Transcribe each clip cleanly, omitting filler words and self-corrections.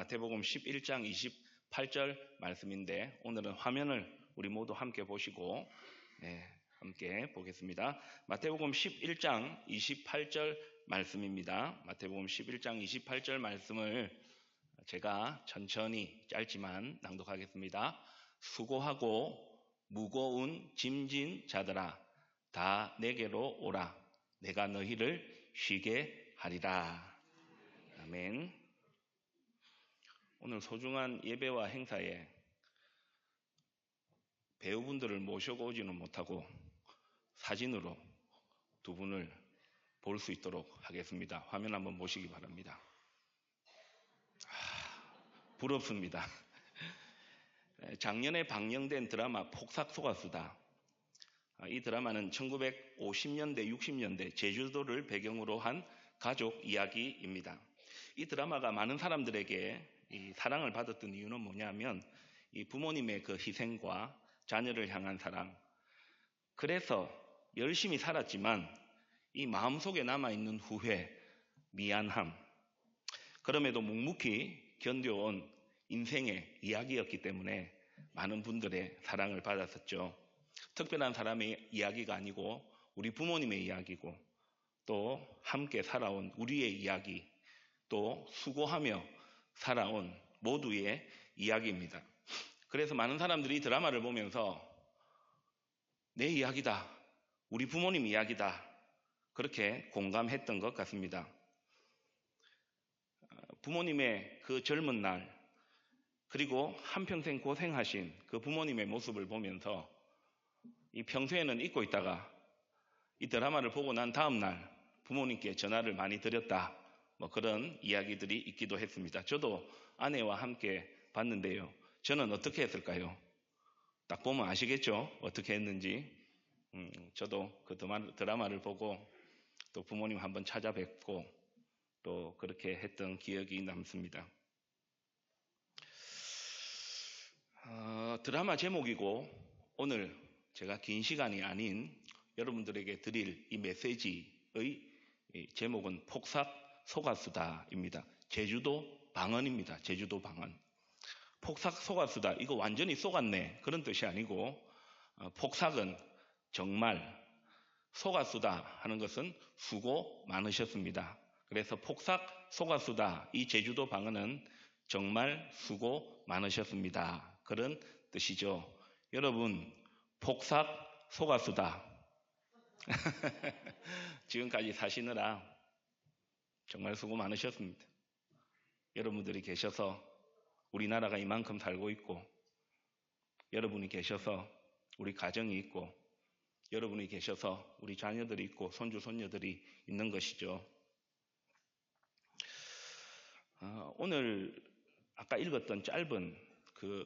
마태복음 11장 28절 말씀인데 오늘은 화면을 우리 모두 함께 보시고 함께 보겠습니다. 마태복음 11장 28절 말씀입니다. 마태복음 11장 28절 말씀을 제가 천천히 짧지만 낭독하겠습니다. 수고하고 무거운 짐진 자들아 다 내게로 오라. 내가 너희를 쉬게 하리라. 아멘. 오늘 소중한 예배와 행사에 배우분들을 모셔고 오지는 못하고 사진으로 두 분을 볼 수 있도록 하겠습니다. 화면 한번 보시기 바랍니다. 부럽습니다. 작년에 방영된 드라마 폭삭소가수다. 이 드라마는 1950년대, 60년대 제주도를 배경으로 한 가족 이야기입니다. 이 드라마가 많은 사람들에게 사랑을 받았던 이유는 뭐냐면 이 부모님의 그 희생과 자녀를 향한 사랑. 그래서 열심히 살았지만 이 마음속에 남아있는 후회, 미안함, 그럼에도 묵묵히 견뎌온 인생의 이야기였기 때문에 많은 분들의 사랑을 받았었죠. 특별한 사람의 이야기가 아니고 우리 부모님의 이야기고 또 함께 살아온 우리의 이야기, 또 수고하며 살아온 모두의 이야기입니다. 그래서 많은 사람들이 드라마를 보면서 내 이야기다, 우리 부모님 이야기다, 그렇게 공감했던 것 같습니다. 부모님의 그 젊은 날, 그리고 한평생 고생하신 그 부모님의 모습을 보면서 이 평소에는 잊고 있다가 이 드라마를 보고 난 다음 날 부모님께 전화를 많이 드렸다, 뭐 그런 이야기들이 있기도 했습니다. 저도 아내와 함께 봤는데요. 저는 어떻게 했을까요? 딱 보면 아시겠죠? 어떻게 했는지. 저도 그 드라마를 보고 또 부모님 한번 찾아뵙고 또 그렇게 했던 기억이 남습니다. 드라마 제목이고 오늘 제가 긴 시간이 아닌 여러분들에게 드릴 이 메시지의 제목은 폭삭소가수다입니다. 제주도 방언입니다. 제주도 방언. 폭삭소가수다. 이거 완전히 쏘갔네. 그런 뜻이 아니고 폭삭은 정말, 소가수다 하는 것은 수고 많으셨습니다. 그래서 폭삭소가수다. 이 제주도 방언은 정말 수고 많으셨습니다. 그런 뜻이죠. 여러분, 폭삭소가수다. 지금까지 사시느라 정말 수고 많으셨습니다. 여러분들이 계셔서 우리나라가 이만큼 살고 있고, 여러분이 계셔서 우리 가정이 있고, 여러분이 계셔서 우리 자녀들이 있고 손주 손녀들이 있는 것이죠. 오늘 아까 읽었던 짧은 그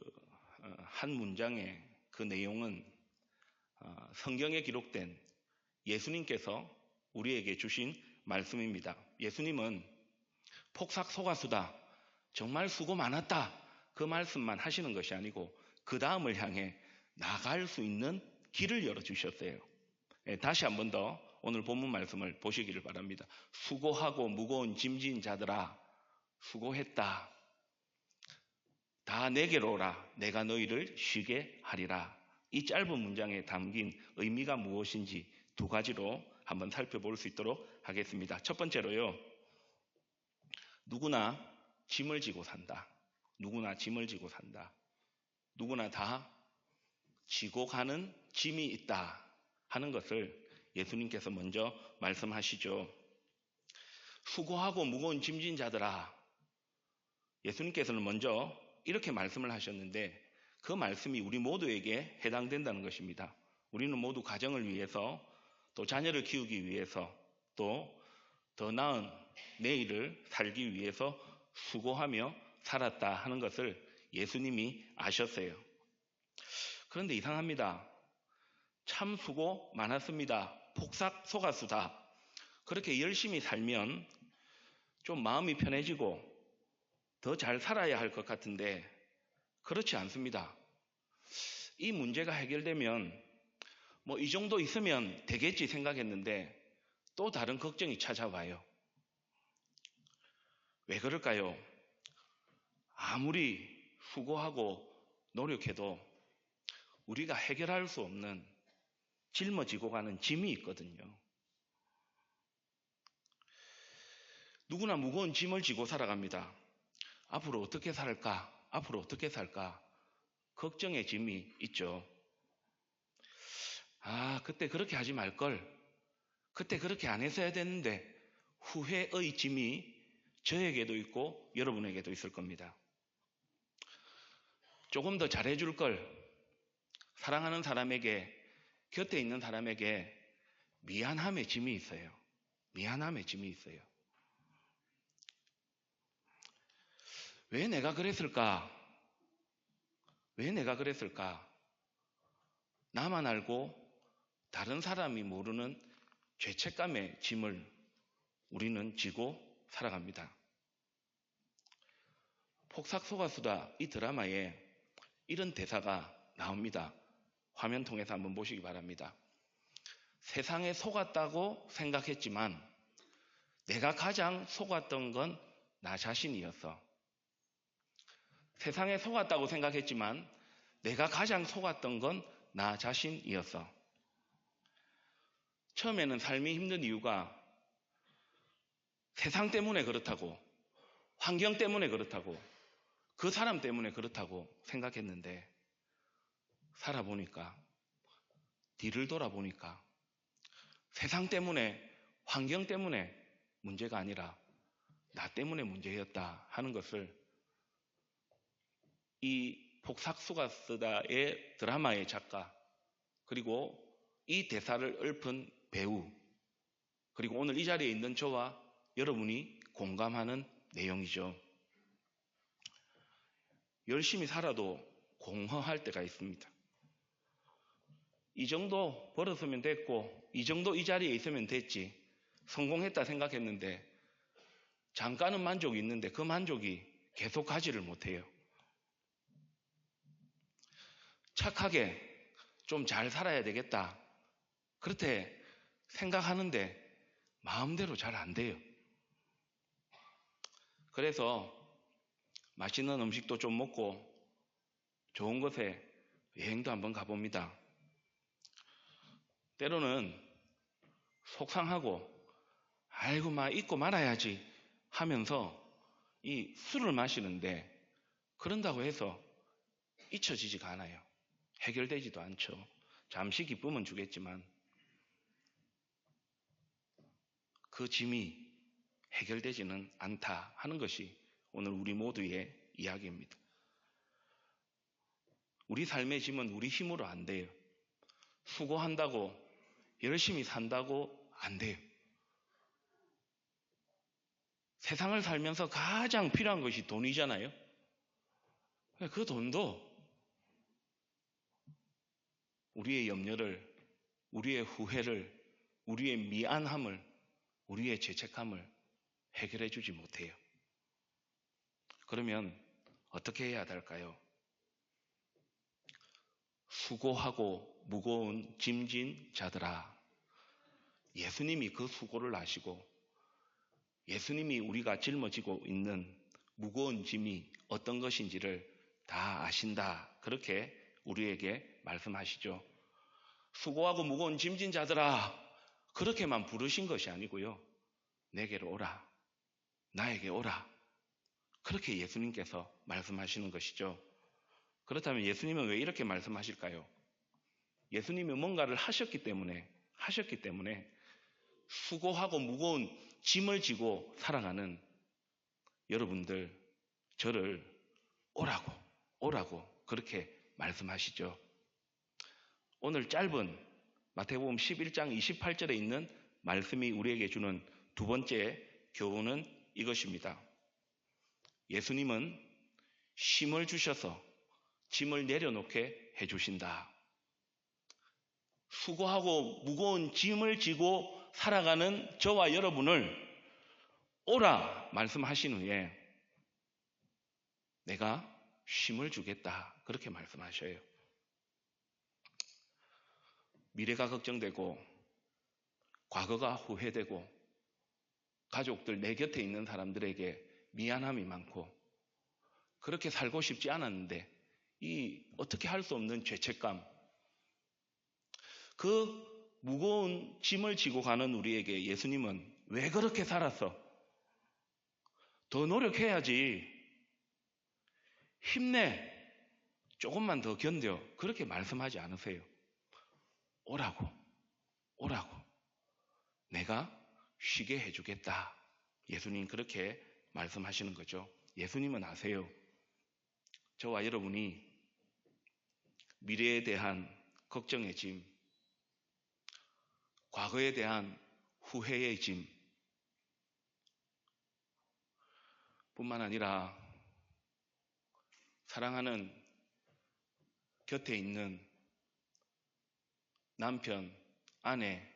한 문장의 그 내용은 성경에 기록된 예수님께서 우리에게 주신 말씀입니다. 예수님은 폭삭소가수다, 정말 수고 많았다, 그 말씀만 하시는 것이 아니고 그 다음을 향해 나갈 수 있는 길을 열어주셨어요. 다시 한 번 더 오늘 본문 말씀을 보시기를 바랍니다. 수고하고 무거운 짐진 자들아 수고했다. 다 내게로 오라. 내가 너희를 쉬게 하리라. 이 짧은 문장에 담긴 의미가 무엇인지 두 가지로 한번 살펴볼 수 있도록 하겠습니다. 첫 번째로요. 누구나 짐을 지고 산다. 누구나 짐을 지고 산다. 누구나 다 지고 가는 짐이 있다 하는 것을 예수님께서 먼저 말씀하시죠. 수고하고 무거운 짐진 자들아. 예수님께서는 먼저 이렇게 말씀을 하셨는데 그 말씀이 우리 모두에게 해당된다는 것입니다. 우리는 모두 가정을 위해서 또 자녀를 키우기 위해서 또 더 나은 내일을 살기 위해서 수고하며 살았다 하는 것을 예수님이 아셨어요. 그런데 이상합니다. 참 수고 많았습니다. 폭삭소가수다. 그렇게 열심히 살면 좀 마음이 편해지고 더 잘 살아야 할 것 같은데 그렇지 않습니다. 이 문제가 해결되면 뭐 이 정도 있으면 되겠지 생각했는데 또 다른 걱정이 찾아와요. 왜 그럴까요? 아무리 수고하고 노력해도 우리가 해결할 수 없는 짊어지고 가는 짐이 있거든요. 누구나 무거운 짐을 지고 살아갑니다. 앞으로 어떻게 살까? 앞으로 어떻게 살까? 걱정의 짐이 있죠. 그때 그렇게 하지 말걸. 그때 그렇게 안 했어야 되는데 후회의 짐이 저에게도 있고 여러분에게도 있을 겁니다. 조금 더 잘해줄 걸. 사랑하는 사람에게, 곁에 있는 사람에게 미안함의 짐이 있어요. 미안함의 짐이 있어요. 왜 내가 그랬을까? 왜 내가 그랬을까? 나만 알고 다른 사람이 모르는 죄책감의 짐을 우리는 지고 살아갑니다. 폭삭소가수다 이 드라마에 이런 대사가 나옵니다. 화면 통해서 한번 보시기 바랍니다. 세상에 속았다고 생각했지만 내가 가장 속았던 건 나 자신이었어. 세상에 속았다고 생각했지만 내가 가장 속았던 건 나 자신이었어. 처음에는 삶이 힘든 이유가 세상 때문에 그렇다고, 환경 때문에 그렇다고, 그 사람 때문에 그렇다고 생각했는데 살아보니까, 뒤를 돌아보니까 세상 때문에, 환경 때문에 문제가 아니라 나 때문에 문제였다 하는 것을 이 폭삭소가수다의 드라마의 작가, 그리고 이 대사를 읊은 배우, 그리고 오늘 이 자리에 있는 저와 여러분이 공감하는 내용이죠. 열심히 살아도 공허할 때가 있습니다. 이 정도 벌었으면 됐고, 이 정도 이 자리에 있으면 됐지, 성공했다 생각했는데 잠깐은 만족이 있는데 그 만족이 계속 가지를 못해요. 착하게 좀 잘 살아야 되겠다, 그렇게 생각하는데 마음대로 잘 안 돼요. 그래서 맛있는 음식도 좀 먹고 좋은 곳에 여행도 한번 가봅니다. 때로는 속상하고 아이고 막 잊고 말아야지 하면서 이 술을 마시는데 그런다고 해서 잊혀지지가 않아요. 해결되지도 않죠. 잠시 기쁨은 주겠지만 그 짐이 해결되지는 않다 하는 것이 오늘 우리 모두의 이야기입니다. 우리 삶의 짐은 우리 힘으로 안 돼요. 수고한다고, 열심히 산다고 안 돼요. 세상을 살면서 가장 필요한 것이 돈이잖아요. 그 돈도 우리의 염려를, 우리의 후회를, 우리의 미안함을, 우리의 죄책감을 해결해 주지 못해요. 그러면 어떻게 해야 될까요? 수고하고 무거운 짐진 자들아, 예수님이 그 수고를 아시고 예수님이 우리가 짊어지고 있는 무거운 짐이 어떤 것인지를 다 아신다, 그렇게 우리에게 말씀하시죠. 수고하고 무거운 짐진 자들아, 그렇게만 부르신 것이 아니고요, 내게로 오라, 나에게 오라, 그렇게 예수님께서 말씀하시는 것이죠. 그렇다면 예수님은 왜 이렇게 말씀하실까요? 예수님이 뭔가를 하셨기 때문에 수고하고 무거운 짐을 지고 살아가는 여러분들, 저를 오라고 그렇게 말씀하시죠. 오늘 짧은 마태복음 11장 28절에 있는 말씀이 우리에게 주는 두 번째 교훈은 이것입니다. 예수님은 쉼을 주셔서 짐을 내려놓게 해주신다. 수고하고 무거운 짐을 지고 살아가는 저와 여러분을 오라 말씀하신 후에 내가 쉼을 주겠다, 그렇게 말씀하셔요. 미래가 걱정되고 과거가 후회되고 가족들, 내 곁에 있는 사람들에게 미안함이 많고 그렇게 살고 싶지 않았는데 이 어떻게 할 수 없는 죄책감, 그 무거운 짐을 지고 가는 우리에게 예수님은 왜 그렇게 살았어? 더 노력해야지. 힘내. 조금만 더 견뎌. 그렇게 말씀하지 않으세요. 오라고. 오라고. 내가 쉬게 해주겠다. 예수님 그렇게 말씀하시는 거죠. 예수님은 아세요. 저와 여러분이 미래에 대한 걱정의 짐, 과거에 대한 후회의 짐 뿐만 아니라 사랑하는 곁에 있는 남편, 아내,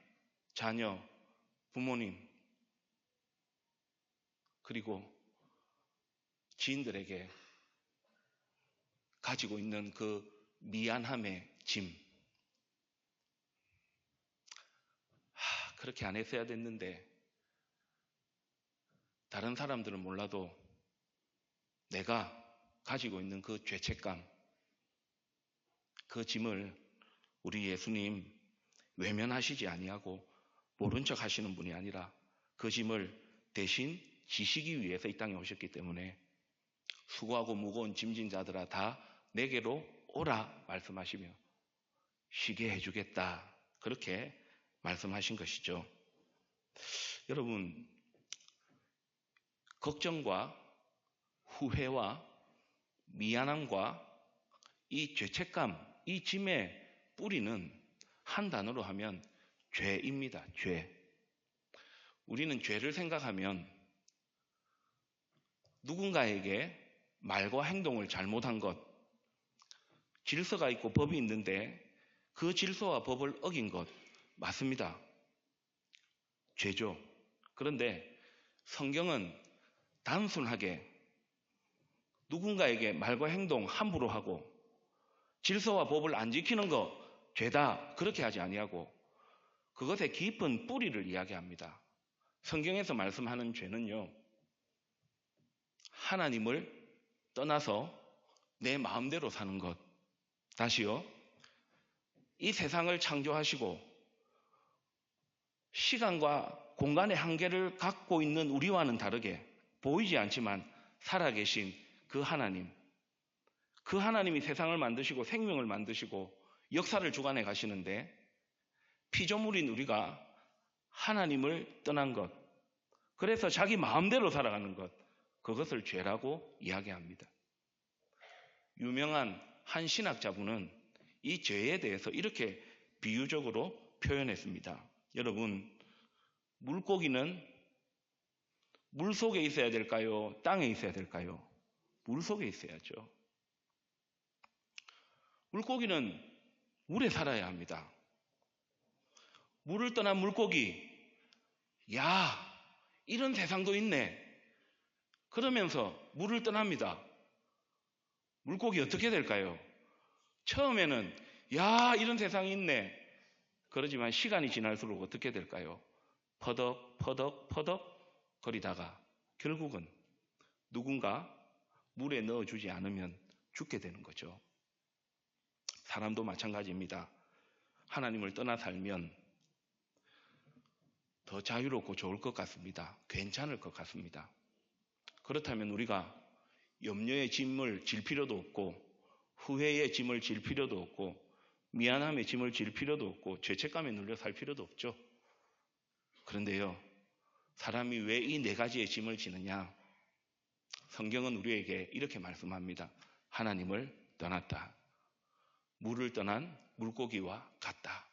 자녀, 부모님 그리고 지인들에게 가지고 있는 그 미안함의 짐. 그렇게 안 했어야 됐는데 다른 사람들은 몰라도 내가 가지고 있는 그 죄책감, 그 짐을 우리 예수님 외면하시지 아니하고 모른 척 하시는 분이 아니라 그 짐을 대신 지시기 위해서 이 땅에 오셨기 때문에 수고하고 무거운 짐진 자들아 다 내게로 오라 말씀하시며 쉬게 해주겠다. 그렇게 말씀하신 것이죠. 여러분, 걱정과 후회와 미안함과 이 죄책감, 이 짐의 뿌리는 한 단어로 하면 죄입니다. 죄. 우리는 죄를 생각하면 누군가에게 말과 행동을 잘못한 것, 질서가 있고 법이 있는데 그 질서와 법을 어긴 것, 맞습니다. 죄죠. 그런데 성경은 단순하게 누군가에게 말과 행동 함부로 하고 질서와 법을 안 지키는 거 죄다 그렇게 하지 아니하고 그것의 깊은 뿌리를 이야기합니다. 성경에서 말씀하는 죄는요, 하나님을 떠나서 내 마음대로 사는 것. 다시요, 이 세상을 창조하시고 시간과 공간의 한계를 갖고 있는 우리와는 다르게 보이지 않지만 살아계신 그 하나님, 그 하나님이 세상을 만드시고 생명을 만드시고 역사를 주관해 가시는데 피조물인 우리가 하나님을 떠난 것, 그래서 자기 마음대로 살아가는 것, 그것을 죄라고 이야기합니다. 유명한 한 신학자분은 이 죄에 대해서 이렇게 비유적으로 표현했습니다. 여러분, 물고기는 물 속에 있어야 될까요? 땅에 있어야 될까요? 물 속에 있어야죠. 물고기는 물에 살아야 합니다. 물을 떠난 물고기, 야, 이런 세상도 있네. 그러면서 물을 떠납니다. 물고기 어떻게 될까요? 처음에는 야, 이런 세상이 있네. 그러지만 시간이 지날수록 어떻게 될까요? 퍼덕 거리다가 결국은 누군가 물에 넣어주지 않으면 죽게 되는 거죠. 사람도 마찬가지입니다. 하나님을 떠나 살면 더 자유롭고 좋을 것 같습니다. 괜찮을 것 같습니다. 그렇다면 우리가 염려의 짐을 질 필요도 없고 후회의 짐을 질 필요도 없고 미안함의 짐을 질 필요도 없고 죄책감에 눌려 살 필요도 없죠. 그런데요, 사람이 왜 이 네 가지의 짐을 지느냐? 성경은 우리에게 이렇게 말씀합니다. 하나님을 떠났다. 물을 떠난 물고기와 같다.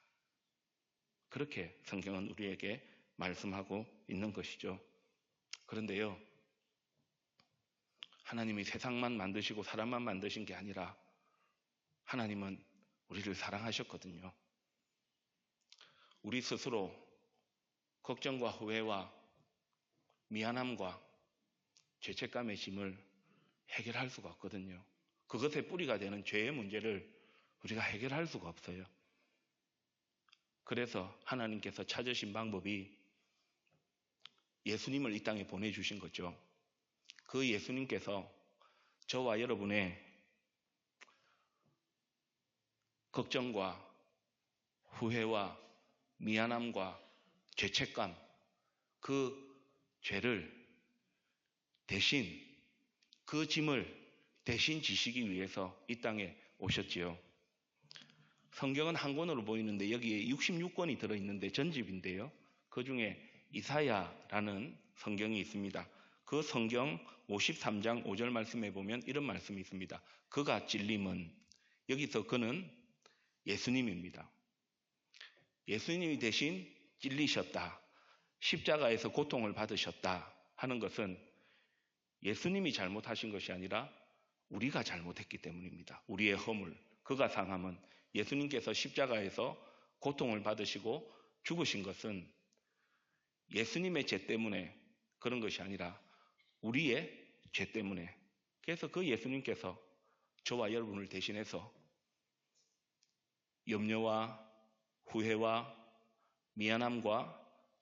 그렇게 성경은 우리에게 말씀하고 있는 것이죠. 그런데요, 하나님이 세상만 만드시고 사람만 만드신 게 아니라 하나님은 우리를 사랑하셨거든요. 우리 스스로 걱정과 후회와 미안함과 죄책감의 짐을 해결할 수가 없거든요. 그것의 뿌리가 되는 죄의 문제를 우리가 해결할 수가 없어요. 그래서 하나님께서 찾으신 방법이 예수님을 이 땅에 보내주신 거죠. 그 예수님께서 저와 여러분의 걱정과 후회와 미안함과 죄책감, 그 죄를 대신, 그 짐을 대신 지시기 위해서 이 땅에 오셨지요. 성경은 한 권으로 보이는데 여기에 66권이 들어있는데 전집인데요. 그 중에 이사야라는 성경이 있습니다. 그 성경 53장 5절 말씀에 보면 이런 말씀이 있습니다. 그가 찔림은, 여기서 그는 예수님입니다. 예수님이 대신 찔리셨다, 십자가에서 고통을 받으셨다 하는 것은 예수님이 잘못하신 것이 아니라 우리가 잘못했기 때문입니다. 우리의 허물, 그가 상함은 예수님께서 십자가에서 고통을 받으시고 죽으신 것은 예수님의 죄 때문에 그런 것이 아니라 우리의 죄 때문에. 그래서 그 예수님께서 저와 여러분을 대신해서 염려와 후회와 미안함과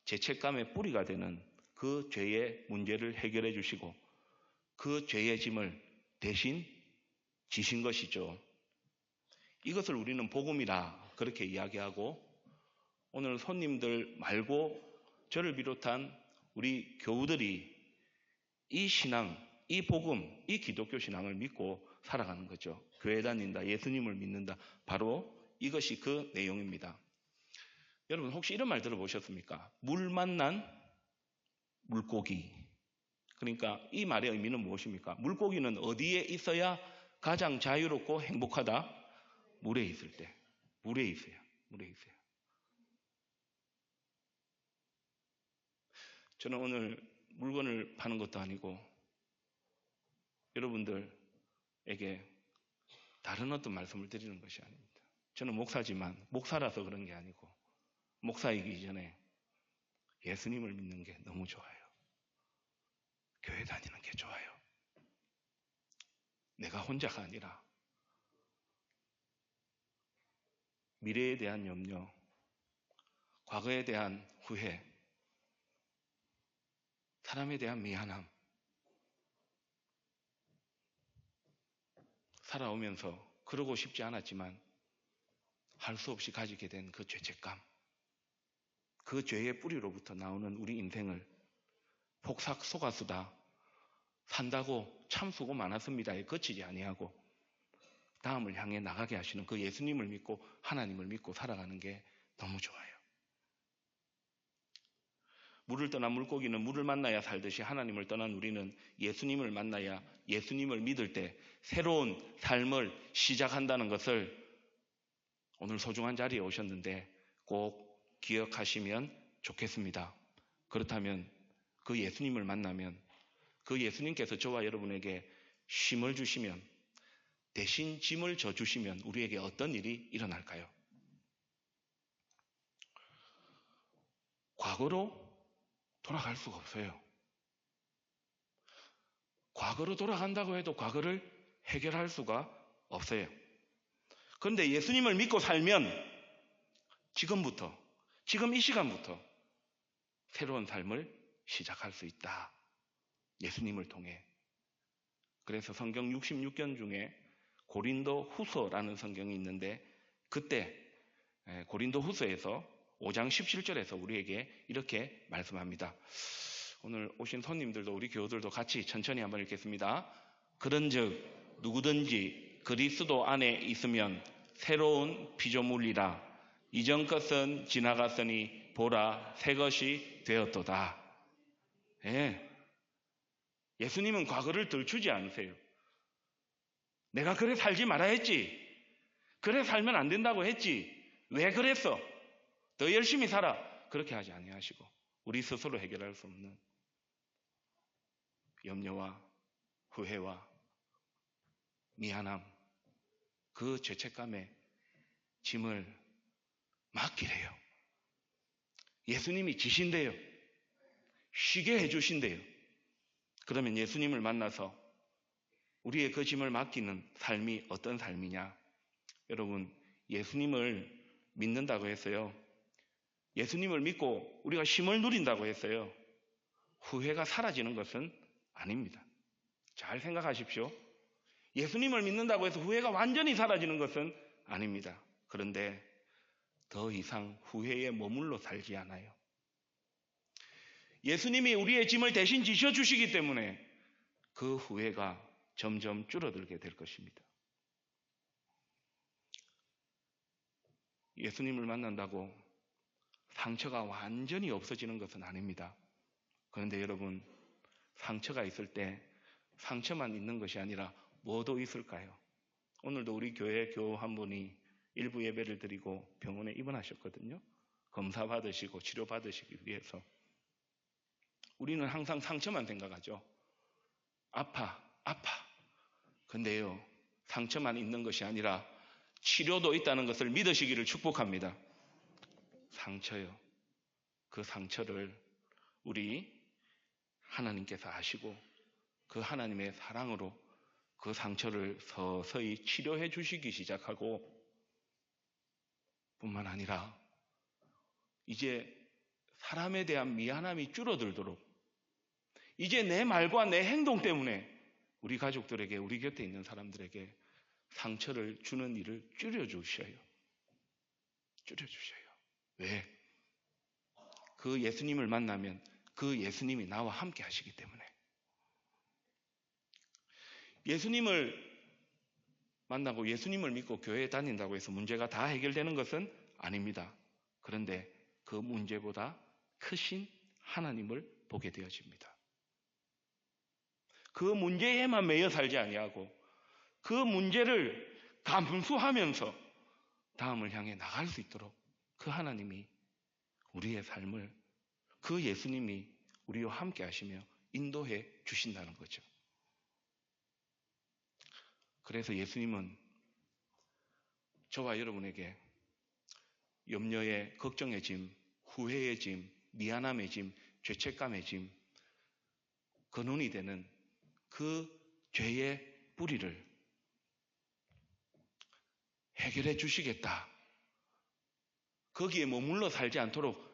죄책감의 뿌리가 되는 그 죄의 문제를 해결해 주시고 그 죄의 짐을 대신 지신 것이죠. 이것을 우리는 복음이라 그렇게 이야기하고, 오늘 손님들 말고 저를 비롯한 우리 교우들이 이 신앙, 이 복음, 이 기독교 신앙을 믿고 살아가는 거죠. 교회 다닌다, 예수님을 믿는다, 바로 이것이 그 내용입니다. 여러분 혹시 이런 말 들어보셨습니까? 물 만난 물고기. 그러니까 이 말의 의미는 무엇입니까? 물고기는 어디에 있어야 가장 자유롭고 행복하다? 물에 있을 때. 물에 있어요. 저는 오늘 물건을 파는 것도 아니고 여러분들에게 다른 어떤 말씀을 드리는 것이 아닙니다. 저는 목사지만 목사라서 그런 게 아니고 목사이기 전에 예수님을 믿는 게 너무 좋아요. 교회 다니는 게 좋아요. 내가 혼자가 아니라 미래에 대한 염려, 과거에 대한 후회, 사람에 대한 미안함, 살아오면서 그러고 싶지 않았지만 할 수 없이 가지게 된 그 죄책감, 그 죄의 뿌리로부터 나오는 우리 인생을 폭삭 속았수다, 산다고 참 수고 많았습니다에 그치지 아니하고 다음을 향해 나가게 하시는 그 예수님을 믿고 하나님을 믿고 살아가는 게 너무 좋아요. 물을 떠난 물고기는 물을 만나야 살듯이 하나님을 떠난 우리는 예수님을 만나야, 예수님을 믿을 때 새로운 삶을 시작한다는 것을 오늘 소중한 자리에 오셨는데 꼭 기억하시면 좋겠습니다. 그렇다면 그 예수님을 만나면, 그 예수님께서 저와 여러분에게 쉼을 주시면, 대신 짐을 져주시면 우리에게 어떤 일이 일어날까요? 과거로 돌아갈 수가 없어요. 과거로 돌아간다고 해도 과거를 해결할 수가 없어요. 그런데 예수님을 믿고 살면 지금부터, 지금 이 시간부터 새로운 삶을 시작할 수 있다. 예수님을 통해. 그래서 성경 66권 중에 고린도 후서라는 성경이 있는데, 그때 고린도 후서에서 5장 17절에서 우리에게 이렇게 말씀합니다. 오늘 오신 손님들도 우리 교우들도 같이 천천히 한번 읽겠습니다. 그런즉 누구든지 그리스도 안에 있으면 새로운 피조물이라, 이전 것은 지나갔으니 보라 새 것이 되었도다. 예수님은 과거를 들추지 않으세요. 내가 그래 살지 말아야 했지, 그래 살면 안 된다고 했지, 왜 그랬어, 더 열심히 살아, 그렇게 하지 아니하시고 우리 스스로 해결할 수 없는 염려와 후회와 미안함, 그 죄책감의 짐을 맡기래요. 예수님이 지신대요. 쉬게 해주신대요. 그러면 예수님을 만나서 우리의 그 짐을 맡기는 삶이 어떤 삶이냐? 여러분, 예수님을 믿는다고 했어요. 예수님을 믿고 우리가 쉼을 누린다고 했어요. 후회가 사라지는 것은 아닙니다. 잘 생각하십시오. 예수님을 믿는다고 해서 후회가 완전히 사라지는 것은 아닙니다. 그런데 더 이상 후회에 머물러 살지 않아요. 예수님이 우리의 짐을 대신 지셔주시기 때문에 그 후회가 점점 줄어들게 될 것입니다. 예수님을 만난다고 상처가 완전히 없어지는 것은 아닙니다. 그런데 여러분, 상처가 있을 때 상처만 있는 것이 아니라 뭐도 있을까요? 오늘도 우리 교회 교우 한 분이 일부 예배를 드리고 병원에 입원하셨거든요. 검사 받으시고 치료 받으시기 위해서. 우리는 항상 상처만 생각하죠. 아파. 근데요, 상처만 있는 것이 아니라 치료도 있다는 것을 믿으시기를 축복합니다. 상처요. 그 상처를 우리 하나님께서 아시고 그 하나님의 사랑으로 그 상처를 서서히 치료해 주시기 시작하고, 뿐만 아니라 이제 사람에 대한 미안함이 줄어들도록, 이제 내 말과 내 행동 때문에 우리 가족들에게, 우리 곁에 있는 사람들에게 상처를 주는 일을 줄여주셔요. 왜? 그 예수님을 만나면 그 예수님이 나와 함께 하시기 때문에. 예수님을 만나고 예수님을 믿고 교회에 다닌다고 해서 문제가 다 해결되는 것은 아닙니다. 그런데 그 문제보다 크신 하나님을 보게 되어집니다. 그 문제에만 매여 살지 아니하고 그 문제를 감수하면서 다음을 향해 나갈 수 있도록 그 하나님이 우리의 삶을, 그 예수님이 우리와 함께 하시며 인도해 주신다는 거죠. 그래서 예수님은 저와 여러분에게 염려의, 걱정의 짐, 후회의 짐, 미안함의 짐, 죄책감의 짐, 근원이 되는 그 죄의 뿌리를 해결해 주시겠다, 거기에 머물러 살지 않도록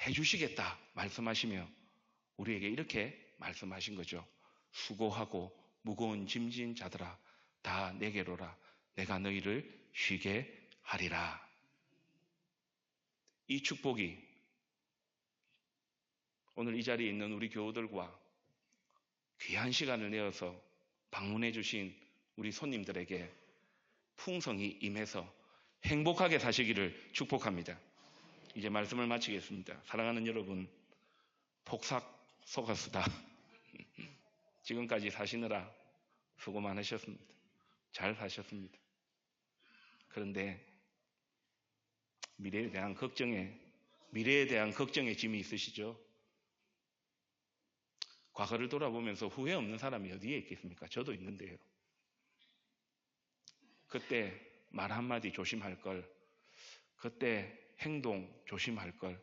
해주시겠다 말씀하시며 우리에게 이렇게 말씀하신 거죠. 수고하고 무거운 짐진 자들아 다 내게로라. 내가 너희를 쉬게 하리라. 이 축복이 오늘 이 자리에 있는 우리 교우들과 귀한 시간을 내어서 방문해 주신 우리 손님들에게 풍성히 임해서 행복하게 사시기를 축복합니다. 이제 말씀을 마치겠습니다. 사랑하는 여러분, 폭삭 속았수다. 지금까지 사시느라 수고 많으셨습니다. 잘 사셨습니다. 그런데 미래에 대한 걱정에 짐이 있으시죠? 과거를 돌아보면서 후회 없는 사람이 어디에 있겠습니까? 저도 있는데요. 그때 말 한마디 조심할 걸, 그때 행동 조심할 걸,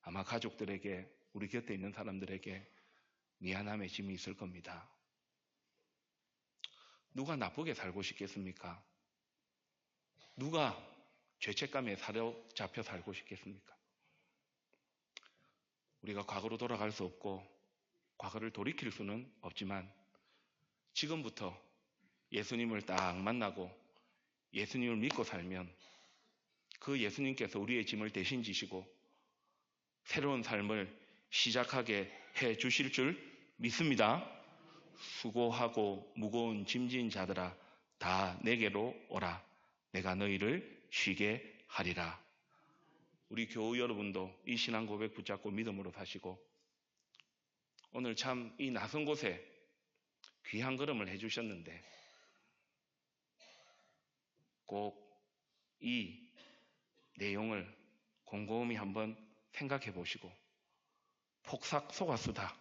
아마 가족들에게, 우리 곁에 있는 사람들에게 미안함의 짐이 있을 겁니다. 누가 나쁘게 살고 싶겠습니까? 누가 죄책감에 사로잡혀 살고 싶겠습니까? 우리가 과거로 돌아갈 수 없고 과거를 돌이킬 수는 없지만 지금부터 예수님을 딱 만나고 예수님을 믿고 살면 그 예수님께서 우리의 짐을 대신 지시고 새로운 삶을 시작하게 해 주실 줄 믿습니다. 수고하고 무거운 짐진 자들아 다 내게로 오라. 내가 너희를 쉬게 하리라. 우리 교우 여러분도 이 신앙 고백 붙잡고 믿음으로 사시고 오늘 참 이 낯선 곳에 귀한 걸음을 해주셨는데 꼭 이 내용을 곰곰이 한번 생각해 보시고 폭삭 속았수다.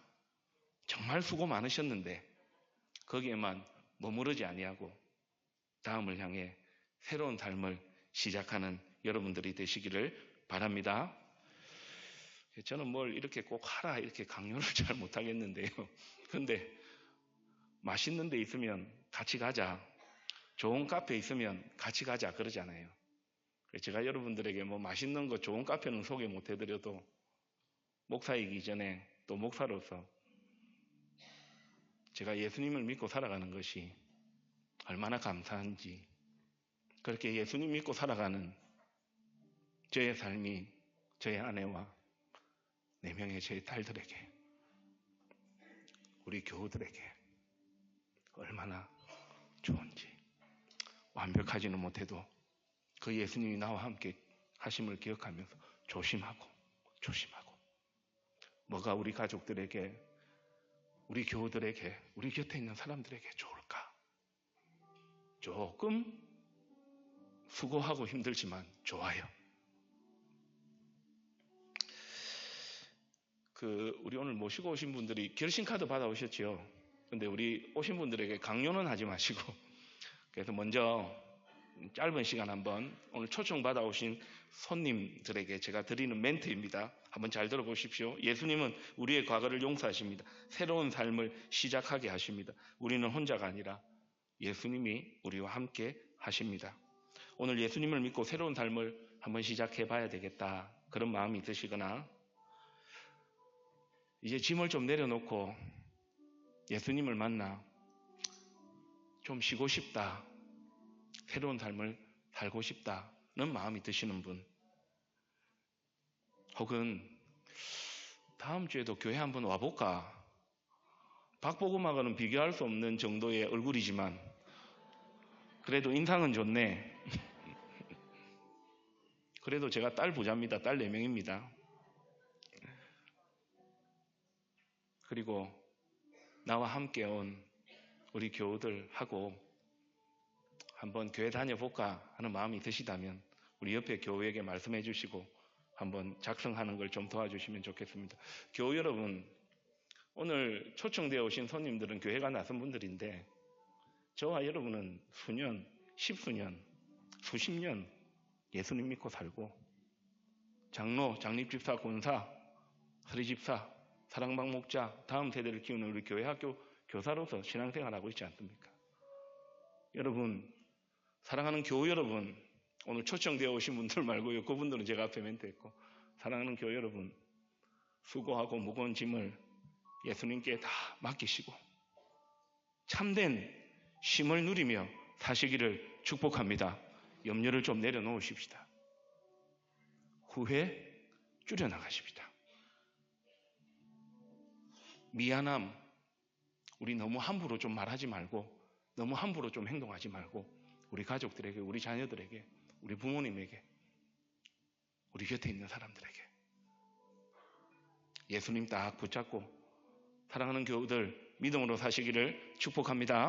정말 수고 많으셨는데 거기에만 머무르지 아니하고 다음을 향해 새로운 삶을 시작하는 여러분들이 되시기를 바랍니다. 저는 뭘 이렇게 꼭 하라 이렇게 강요를 잘 못하겠는데요. 그런데 맛있는 데 있으면 같이 가자, 좋은 카페 있으면 같이 가자 그러잖아요. 제가 여러분들에게 뭐 맛있는 거 좋은 카페는 소개 못 해드려도 목사이기 전에 또 목사로서 제가 예수님을 믿고 살아가는 것이 얼마나 감사한지. 그렇게 예수님 믿고 살아가는 저의 삶이 저의 아내와 4명의 저의 딸들에게, 우리 교우들에게 얼마나 좋은지. 완벽하지는 못해도 그 예수님이 나와 함께 하심을 기억하면서 조심하고 뭐가 우리 가족들에게, 우리 교우들에게, 우리 곁에 있는 사람들에게 좋을까? 조금 수고하고 힘들지만 좋아요. 우리 오늘 모시고 오신 분들이 결신카드 받아오셨죠? 근데 우리 오신 분들에게 강요는 하지 마시고, 그래서 먼저 짧은 시간 한번 오늘 초청 받아오신 손님들에게 제가 드리는 멘트입니다. 한번 잘 들어보십시오. 예수님은 우리의 과거를 용서하십니다. 새로운 삶을 시작하게 하십니다. 우리는 혼자가 아니라 예수님이 우리와 함께 하십니다. 오늘 예수님을 믿고 새로운 삶을 한번 시작해 봐야 되겠다, 그런 마음이 드시거나, 이제 짐을 좀 내려놓고 예수님을 만나 좀 쉬고 싶다, 새로운 삶을 살고 싶다는 마음이 드시는 분, 혹은 다음 주에도 교회 한번 와볼까? 박보검하고는 비교할 수 없는 정도의 얼굴이지만 그래도 인상은 좋네. 그래도 제가 딸 부자입니다. 딸 4명입니다. 그리고 나와 함께 온 우리 교우들하고 한번 교회 다녀볼까 하는 마음이 드시다면 우리 옆에 교우에게 말씀해 주시고 한번 작성하는 걸 좀 도와주시면 좋겠습니다. 교우 여러분, 오늘 초청되어 오신 손님들은 교회가 낯선 분들인데 저와 여러분은 수년, 10수년, 수십 년 예수님 믿고 살고 장로, 장립집사, 권사, 서리집사, 사랑방 목자, 다음 세대를 키우는 우리 교회 학교 교사로서 신앙생활하고 있지 않습니까? 여러분, 사랑하는 교우 여러분, 오늘 초청되어 오신 분들 말고요, 그분들은 제가 앞에 멘트했고, 사랑하는 교우 여러분, 수고하고 무거운 짐을 예수님께 다 맡기시고 참된 쉼을 누리며 사시기를 축복합니다. 염려를 좀 내려놓으십시다. 후회 줄여나가십시다. 미안함, 우리 너무 함부로 좀 말하지 말고, 너무 함부로 좀 행동하지 말고, 우리 가족들에게, 우리 자녀들에게, 우리 부모님에게, 우리 곁에 있는 사람들에게 예수님 딱 붙잡고 사랑하는 교우들 믿음으로 사시기를 축복합니다.